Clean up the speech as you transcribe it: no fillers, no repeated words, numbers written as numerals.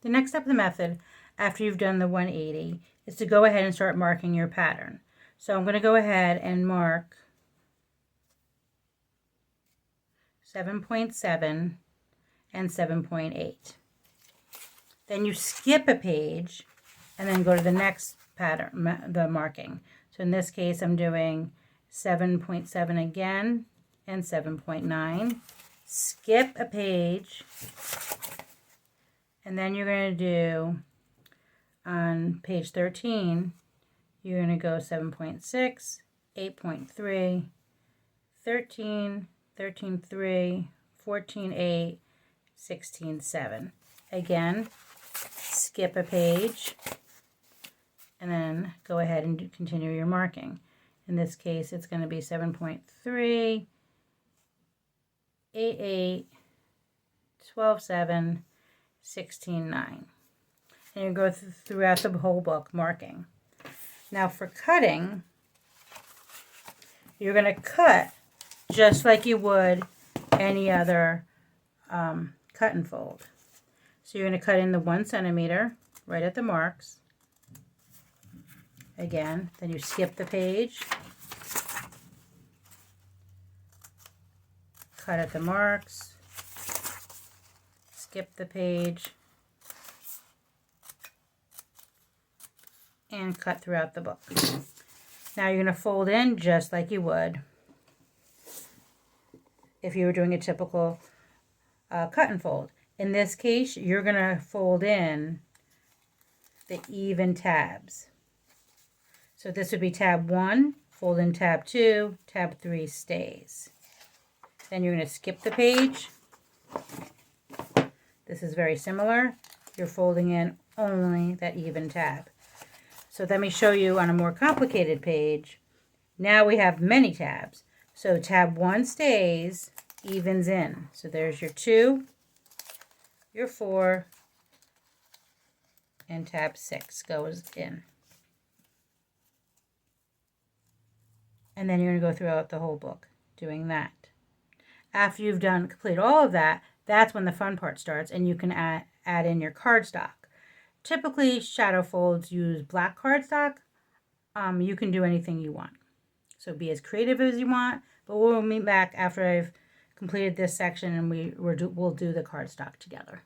The next step of the method, after you've done the 180, is to go ahead and start marking your pattern. So I'm going to go ahead and mark 7.7 and 7.8. Then you skip a page and then go to the next pattern, the marking. So in this case, I'm doing 7.7 again and 7.9. Skip a page, and then you're going to do, on page 13, you're going to go 7.6, 8.3, 13, 13.3, 14.8, 16.7. Again, skip a page, and then go ahead and continue your marking. In this case, it's going to be 7.3, 8.8, 12.7, 16.9. And you go throughout the whole book marking. Now for cutting, you're going to cut just like you would any other cut and fold. So you're going to cut in the 1 centimeter right at the marks. Again, then you skip the page, cut at the marks, skip the page, and cut throughout the book. Now you're going to fold in just like you would if you were doing a typical cut and fold. In this case, you're going to fold in the even tabs. So this would be tab 1, fold in tab 2, tab 3 stays. Then you're going to skip the page. This is very similar. You're folding in only that even tab. So let me show you on a more complicated page. Now we have many tabs. So tab 1 stays, evens in. So there's your 2, your 4, and tab 6 goes in. And then you're going to go throughout the whole book doing that. After you've completed all of that, that's when the fun part starts, and you can add in your cardstock. Typically, shadow folds use black cardstock. You can do anything you want. So be as creative as you want, but we'll meet back after I've completed this section, and we'll do the cardstock together.